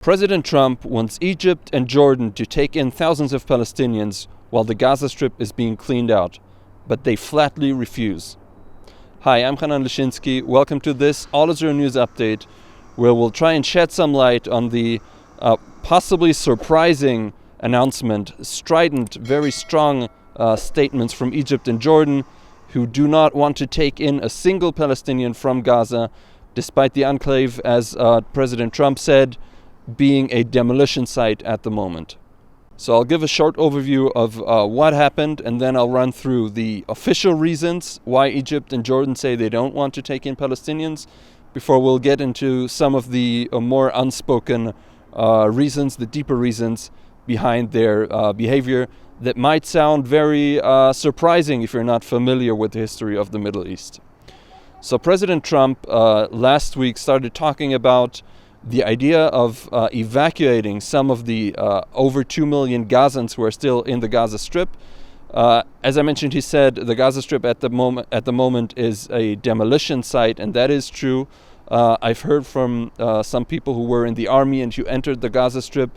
President Trump wants Egypt and Jordan to take in thousands of Palestinians while the Gaza Strip is being cleaned out, but they flatly refuse. Hi, I'm Hanan Lischinsky. Welcome to this All Israel News Update, where we'll try and shed some light on the possibly surprising announcement, strident, very strong statements from Egypt and Jordan, who do not want to take in a single Palestinian from Gaza, despite the enclave, as President Trump said, being a demolition site at the moment. So I'll give a short overview of what happened, and then I'll run through the official reasons why Egypt and Jordan say they don't want to take in Palestinians, before we'll get into some of the more unspoken reasons, the deeper reasons behind their behavior that might sound very surprising if you're not familiar with the history of the Middle East. So President Trump last week started talking about the idea of evacuating some of the over 2 million Gazans who are still in the Gaza Strip. As I mentioned, he said the Gaza Strip at the moment is a demolition site, and that is true. I've heard from some people who were in the army and who entered the Gaza Strip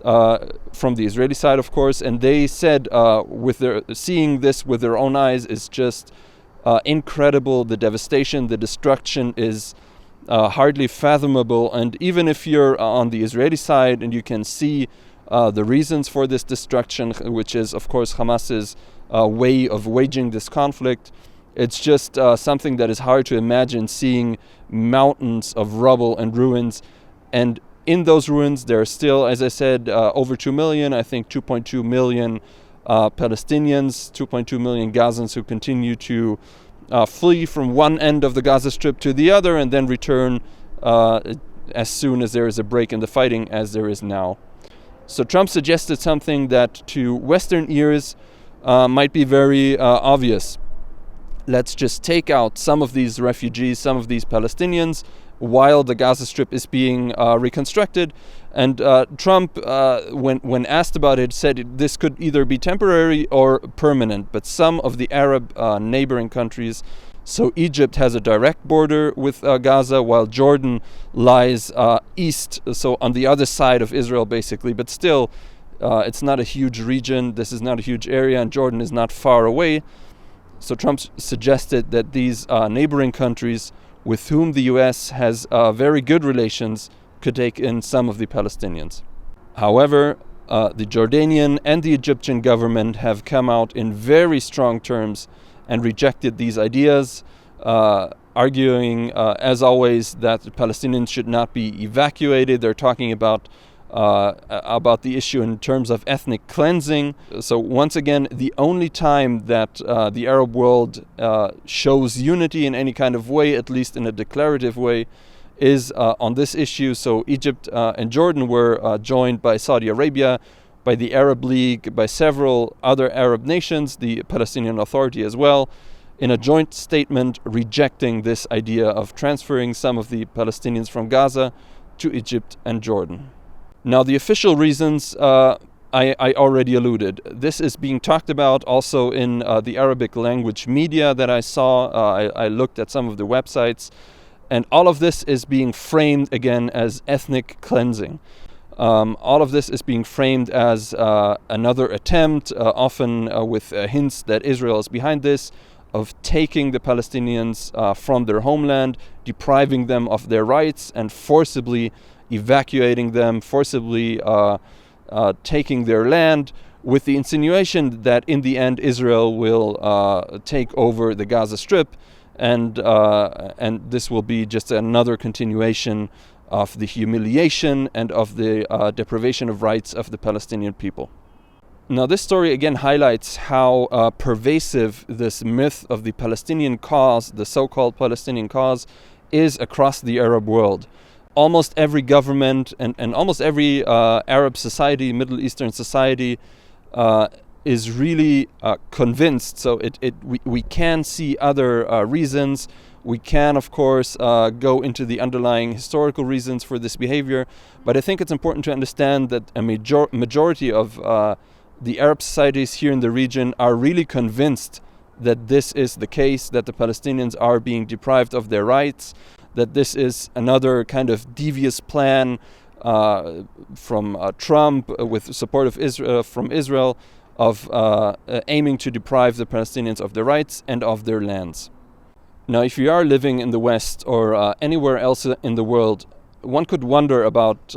from the Israeli side, of course, and they said seeing this with their own eyes is just incredible. The devastation, the destruction is hardly fathomable. And even if you're on the Israeli side and you can see the reasons for this destruction, which is, of course, Hamas's way of waging this conflict, it's just something that is hard to imagine, seeing mountains of rubble and ruins. And in those ruins, there are still, as I said, over 2 million, I think 2.2 million Palestinians, 2.2 million Gazans who continue to flee from one end of the Gaza Strip to the other and then return as soon as there is a break in the fighting, as there is now. So Trump suggested something that to Western ears might be very obvious. Let's just take out some of these refugees, some of these Palestinians, while the Gaza Strip is being reconstructed. And Trump, when asked about it, said this could either be temporary or permanent. But some of the Arab neighboring countries, so Egypt has a direct border with Gaza, while Jordan lies east, so on the other side of Israel, basically. But still, it's not a huge region. This is not a huge area, and Jordan is not far away. So Trump suggested that these neighboring countries, with whom the U.S. has very good relations, could take in some of the Palestinians. However, the Jordanian and the Egyptian government have come out in very strong terms and rejected these ideas, arguing, as always, that the Palestinians should not be evacuated. They're talking about the issue in terms of ethnic cleansing. So once again, the only time that the Arab world shows unity in any kind of way, at least in a declarative way, is on this issue. So Egypt and Jordan were joined by Saudi Arabia, by the Arab League, by several other Arab nations, the Palestinian Authority as well, in a joint statement rejecting this idea of transferring some of the Palestinians from Gaza to Egypt and Jordan. Now, the official reasons I already alluded. This is being talked about also in the Arabic language media that I saw. I looked at some of the websites, and all of this is being framed again as ethnic cleansing. All of this is being framed as another attempt, often with hints that Israel is behind this, of taking the Palestinians from their homeland, depriving them of their rights, and forcibly evacuating them, forcibly taking their land, with the insinuation that in the end Israel will take over the Gaza Strip, and this will be just another continuation of the humiliation and of the deprivation of rights of the Palestinian people. Now, this story again highlights how pervasive this myth of the Palestinian cause, the so-called Palestinian cause, is across the Arab world. Almost every government and almost every Arab society, Middle Eastern society, is really convinced. So we can see other reasons. We can, of course, go into the underlying historical reasons for this behavior. But I think it's important to understand that a majority of the Arab societies here in the region are really convinced that this is the case, that the Palestinians are being deprived of their rights, that this is another kind of devious plan from Trump with support of Israel, from Israel, of aiming to deprive the Palestinians of their rights and of their lands. Now, if you are living in the West or anywhere else in the world, one could wonder about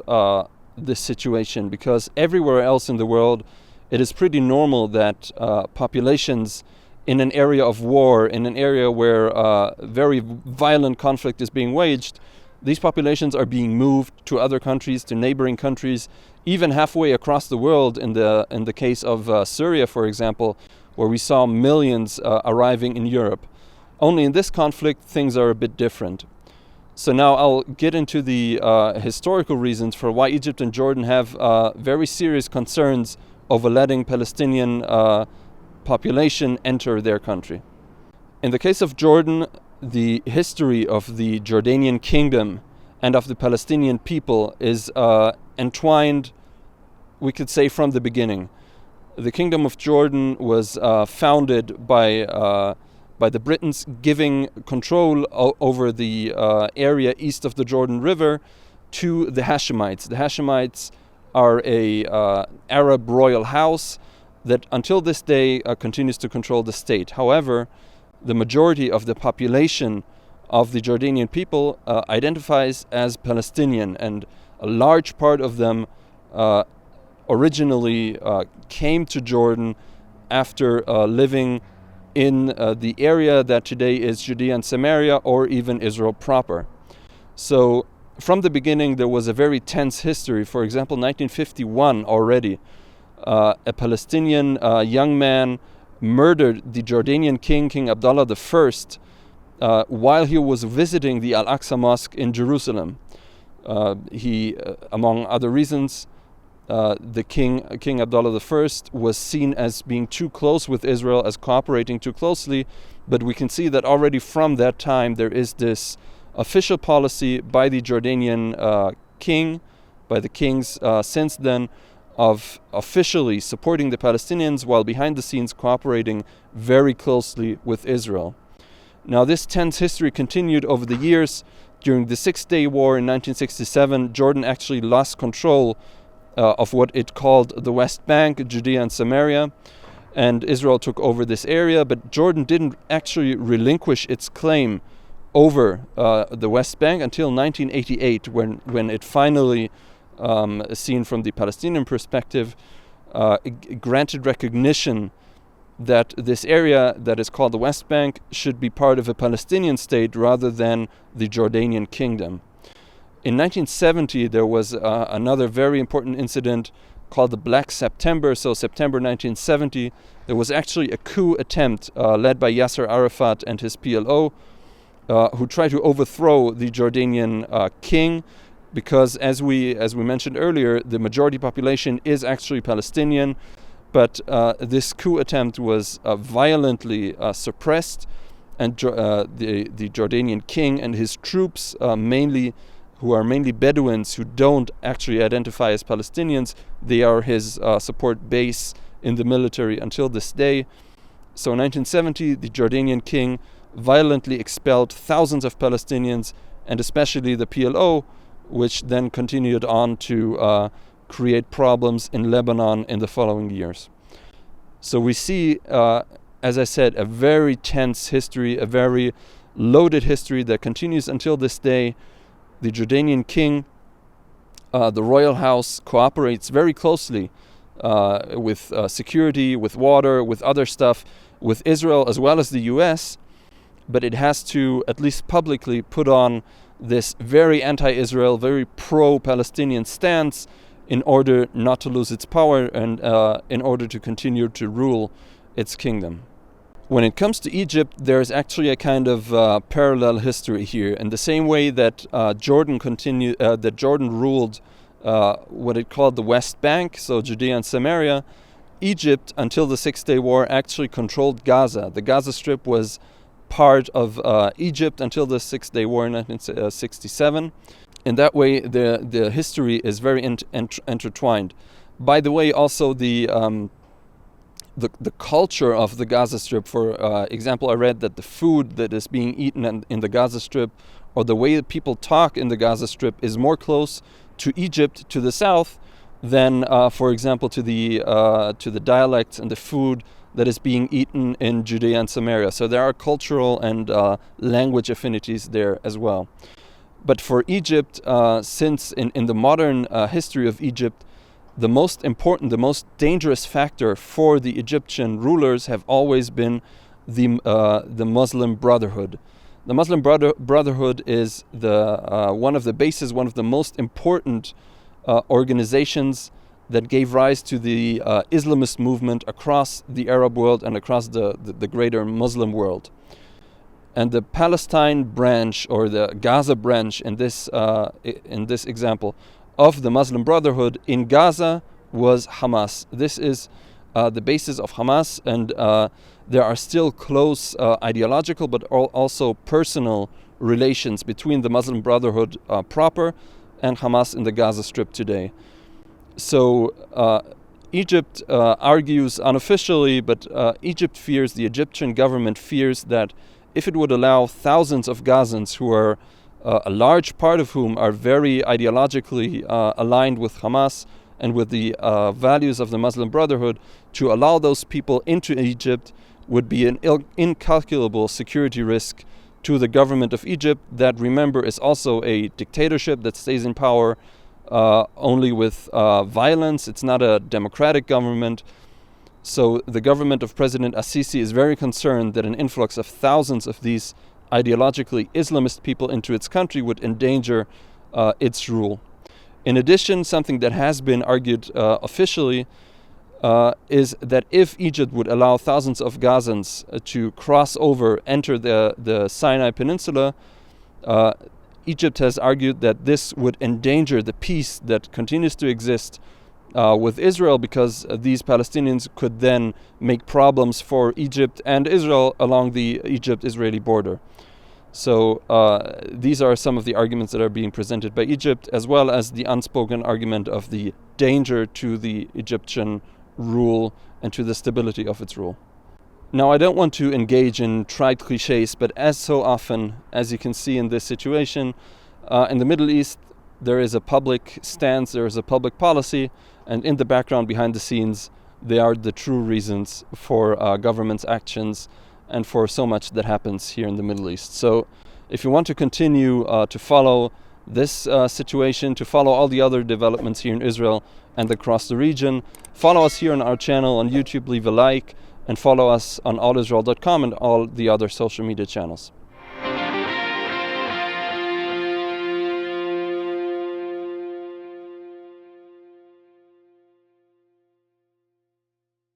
this situation, because everywhere else in the world it is pretty normal that populations in an area of war, in an area where very violent conflict is being waged, these populations are being moved to other countries, to neighboring countries, even halfway across the world. In the case of Syria, for example, where we saw millions arriving in Europe. Only in this conflict, things are a bit different. So now I'll get into the historical reasons for why Egypt and Jordan have very serious concerns over letting Palestinian population enter their country. In the case of Jordan, the history of the Jordanian kingdom and of the Palestinian people is entwined, we could say, from the beginning. The kingdom of Jordan was founded by the Britons giving control over the area east of the Jordan River to the Hashemites. The Hashemites are a Arab royal house that until this day continues to control the state. However, the majority of the population of the Jordanian people identifies as Palestinian, and a large part of them originally came to Jordan after living in the area that today is Judea and Samaria, or even Israel proper. So from the beginning there was a very tense history. For example, 1951 already, a Palestinian young man murdered the Jordanian king, King Abdullah I, while he was visiting the Al-Aqsa Mosque in Jerusalem. He, among other reasons, the King Abdullah I was seen as being too close with Israel, as cooperating too closely, but we can see that already from that time there is this official policy by the Jordanian king, by the kings since then, of officially supporting the Palestinians while behind the scenes cooperating very closely with Israel. Now, this tense history continued over the years. During the Six-Day War in 1967, Jordan actually lost control of what it called the West Bank, Judea and Samaria, and Israel took over this area, but Jordan didn't actually relinquish its claim over the West Bank until 1988, when it finally, seen from the Palestinian perspective, granted recognition that this area that is called the West Bank should be part of a Palestinian state rather than the Jordanian kingdom. In 1970, there was another very important incident called the Black September. So September 1970, there was actually a coup attempt led by Yasser Arafat and his PLO, who tried to overthrow the Jordanian king, because as we mentioned earlier, the majority population is actually Palestinian. But this coup attempt was violently suppressed, and the Jordanian king and his troops, who are mainly Bedouins who don't actually identify as Palestinians, they are his support base in the military until this day. So in 1970, the Jordanian king violently expelled thousands of Palestinians, and especially the PLO, which then continued on to create problems in Lebanon in the following years. So we see, as I said, a very tense history, a very loaded history that continues until this day. The Jordanian king, the royal house, cooperates very closely with security, with water, with other stuff, with Israel as well as the US, but it has to, at least publicly, put on this very anti-Israel, very pro-Palestinian stance in order not to lose its power and in order to continue to rule its kingdom. When it comes to Egypt, there's actually a kind of parallel history here. In the same way that Jordan ruled what it called the West Bank, so Judea and Samaria, Egypt, until the Six-Day War, actually controlled Gaza. The Gaza Strip was part of Egypt until the Six-Day War in 1967. In that way, the history is very intertwined. By the way, also the culture of the Gaza Strip. For example, I read that the food that is being eaten in the Gaza Strip, or the way that people talk in the Gaza Strip, is more close to Egypt to the south than, for example, to the dialects and the food that is being eaten in Judea and Samaria. So there are cultural and language affinities there as well. But for Egypt, since in the modern history of Egypt, the most important, the most dangerous factor for the Egyptian rulers have always been the Muslim Brotherhood. The Muslim Brotherhood is one of the bases, one of the most important organizations that gave rise to the Islamist movement across the Arab world and across the greater Muslim world. And the Palestine branch, or the Gaza branch in this example of the Muslim Brotherhood in Gaza, was Hamas. This is the basis of Hamas, and there are still close ideological but also personal relations between the Muslim Brotherhood proper and Hamas in the Gaza Strip today. So Egypt argues unofficially, but Egypt fears, the Egyptian government fears, that if it would allow thousands of Gazans, who are a large part of whom are very ideologically aligned with Hamas and with the values of the Muslim Brotherhood, to allow those people into Egypt would be an incalculable security risk to the government of Egypt, that, remember, is also a dictatorship that stays in power only with violence. It's not a democratic government. So the government of President Assisi is very concerned that an influx of thousands of these ideologically Islamist people into its country would endanger its rule. In addition, something that has been argued officially is that if Egypt would allow thousands of Gazans to cross over, enter the Sinai Peninsula, Egypt has argued that this would endanger the peace that continues to exist with Israel, because these Palestinians could then make problems for Egypt and Israel along the Egypt-Israeli border. So these are some of the arguments that are being presented by Egypt, as well as the unspoken argument of the danger to the Egyptian rule and to the stability of its rule. Now, I don't want to engage in trite cliches, but as so often, as you can see in this situation, in the Middle East, there is a public stance, there is a public policy, and in the background, behind the scenes, they are the true reasons for government's actions and for so much that happens here in the Middle East. So if you want to continue to follow this situation, to follow all the other developments here in Israel and across the region, follow us here on our channel on YouTube, leave a like, and follow us on allisrael.com and all the other social media channels.